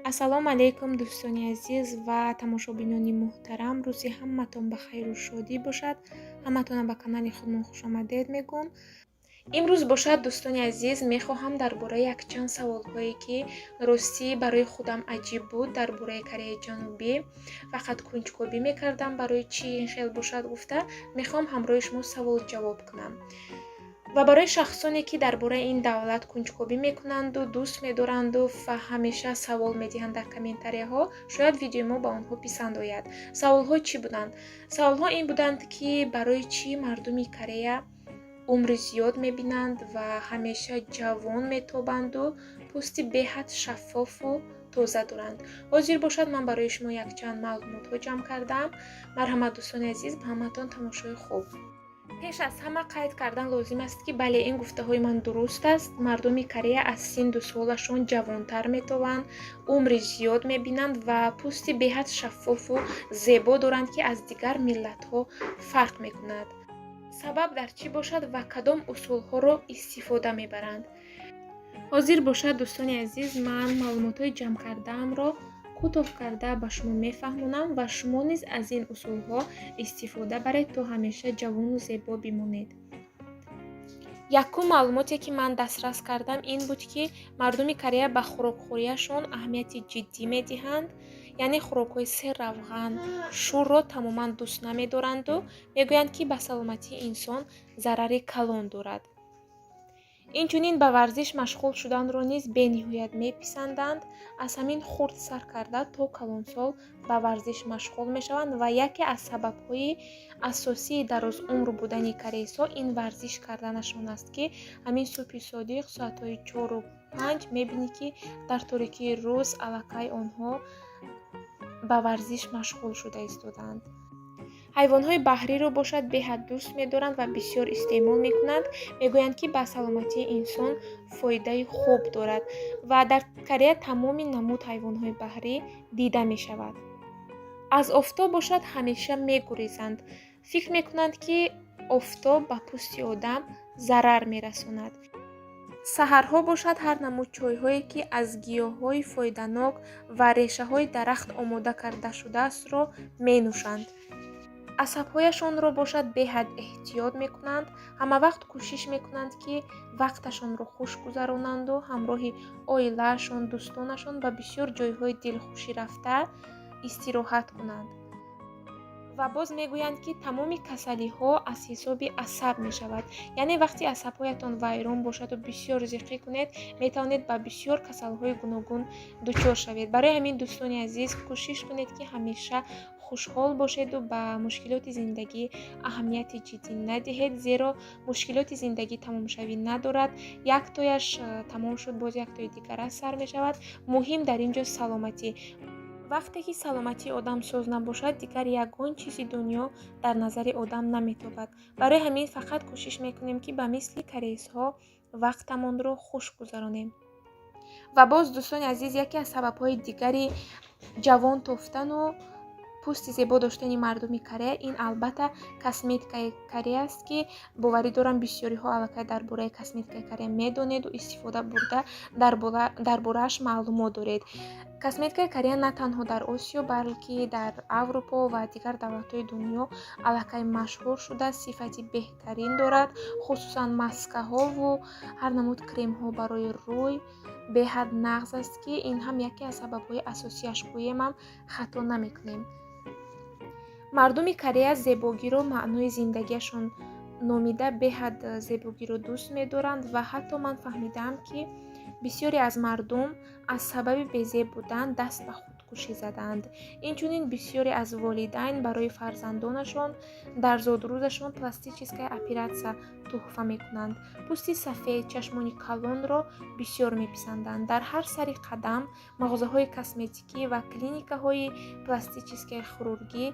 ассалому алайкум дӯстони азиз ва тамошобинони муҳтарам. Рӯзи ҳаматон ба хайру шодӣ бошад. Ҳаматонро ба канали худмон хушомадед мегӯм. имрӯз бошад дӯстони азиз мехоҳам дар бораи якчанд саволҳое ки ростӣ барои худам аҷиб буд дар бораи Кореяи Ҷанубӣ фақат кунҷкобӣ мекардам барои чӣ ин хел бошад гуфта мехоҳам ҳамроҳи шумо савол ҷавоб кунам. ва барои шахсоне ки дар бораи ин давлат кунҷкобӣ мекунанду дӯст медоранду ва ҳамеша савол медиҳанд дар комментарияҳо, шояд видеои мо ба онҳо писанд ояд. Саволҳо чӣ буданд? Саволҳо ин буданд ки барои чӣ мардуми Корея умри зиёд мебинанд ва ҳамеша ҷавон метобанду пӯсти беҳад шаффофу тоза доранд. ҳозир бошад ман барои шумо якчанд маълумотҳо ҷамъ кардам. Марҳамат дӯстони азиз, ба ҳаматон тамошои хуб. пеш аз ҳама қайд кардан лозим аст ки бале ин гуфтаҳои ман дуруст аст. Мардуми Корея аз синну солашон ҷавонтар метованд, умри зиёд мебинанд ва пӯсти беҳад шаффофу зебо доранд ки аз дигар миллатҳо фарқ мекунад. сабаб дар чӣ бошад ва кадом усулҳоро истифода мебаранд? ҳозир бошад дӯстони азиз, ман маълумотҳои ҷамъ кардаамро кӯтоҳ карда ба шумо мефаҳмонам ва шумо низ аз ин усулҳо истифода баред, то ҳамеша ҷавону зебо бимонед. якум маълумоте ки ман дастрас кардам ин буд ки мардуми Корея ба хӯрокхӯрияшон аҳамияти ҷиддӣ медиҳанд, яъне хӯрокҳои серравған, шӯрро тамоман дӯст намедоранду мегӯянд ки ба саломатии инсон зарари калон дорад. инчунин ба варзиш машғул шуданро низ бениҳоят меписанданд. аз ҳамин хурд сар карда то калонсол ба варзиш машғул мешаванд ва яке аз сабабҳои асосии дарозумр будани кореисо ин варзиш карданашон аст ки ҳамин субҳи содиқ соатҳои 4-5 мебинӣ ки дар торикии рӯз аллакай онҳо ба варзиш машғул шуда истодаанд. ҳайвонҳои баҳриро бошад беҳад дӯст медоранд ва бисёр истеъмол мекунанд. мегӯянд ки ба саломатии инсон фоидаи хуб дорад ва дар Корея тамоми намуд ҳайвонҳои баҳрӣ дида мешавад. аз офтоб бошад ҳамеша мегурезанд. фикр мекунанд ки офтоб ба пӯсти одам зарар мерасонад. саҳарҳо бошад ҳар намуд чойҳое ки аз гиёҳҳои фоиданок ва решаҳои дарахт омода карда шудаастро менӯшанд. асабҳояшонро бошад беҳад эҳтиёт мекунанд. ҳамавақт кӯшиш мекунанд ки вақташонро хуш гузаронанду ҳамроҳи оилаашон, дӯстонашон ба бисёр ҷойҳои дилхушӣ рафта истироҳат кунанд. ва боз мегӯянд ки тамоми касалиҳо аз ҳисоби асаб мешавад. яъне вақти асабҳоятон вайрон бошаду бисёр зиқӣ кунед, метавонед ба бисёр касалҳои гуногун дучор шавед. барои ҳамин дӯстони азиз кӯшиш кунед ки ҳамеша хушҳол бошеду ба мушкилоти зиндагӣ аҳамияти ҷиддӣ надиҳед, зеро мушкилоти зиндагӣ тамомшавӣ надорад. яктояш тамом шуд, боз яктои дигар аз сар мешавад. муҳим дар ин ҷо саломатӣ. вақте ки саломатии одам соз набошад, дигар ягон чизи дунё дар назари одам наметобад. барои ҳамин фақат кӯшиш мекунем ки ба мисли кореисҳо вақтамонро хуш гузаронем. ва боз дӯстони азиз, яке аз сабабҳои дигари ҷавон тофтану пӯсти зебо доштани мардуми Корея ин албатта косметикаи Корея аст ки боварӣ дорам бисёриҳо аллакай дар бораи косметикаи Корея медонеду истифода бурда дар борааш маълумот доред. косметикаи Корея на танҳо дар Осиё, балки дар Аврупо ва дигар давлатҳои дунё аллакай машҳур шуда сифати беҳтарин дорад. хусусан маскаҳову ҳар намуд кремҳо барои рӯй беҳад нағз аст ки ин ҳам яке аз сабабҳои асосияш гӯемам хато намекунем. мардуми Корея зебогиро маънои зиндагиашон номида беҳад зебогиро дӯст медоранд ва ҳатто ман фаҳмидаам ки бисёре аз мардум аз сабаби безеб будан даст ба худкушӣ заданд. инчунин бисёре аз волидайн барои фарзандонашон дар зодрӯзашон пластическая оператсия тӯҳфа мекунанд. пӯсти сафед, чашмони калонро бисёр меписанданд. дар ҳар сари қадам мағозаҳои косметикӣ ва клиникаҳои пластическая хирургӣ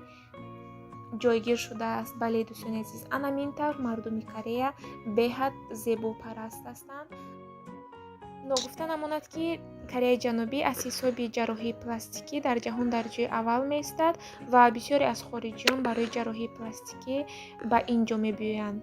ҷойгир шудааст. бале дӯстони азиз, ан ҳамин тавр мардуми Корея беҳад зебопараст ҳастанд. ногуфта намонад ки Кореяи Ҷанубӣ аз ҳисоби ҷарроҳии пластикӣ дар ҷаҳон дар ҷойи аввал меистад ва бисёре аз хориҷиён барои ҷарроҳии пластикӣ ба ин ҷо мебиёянд.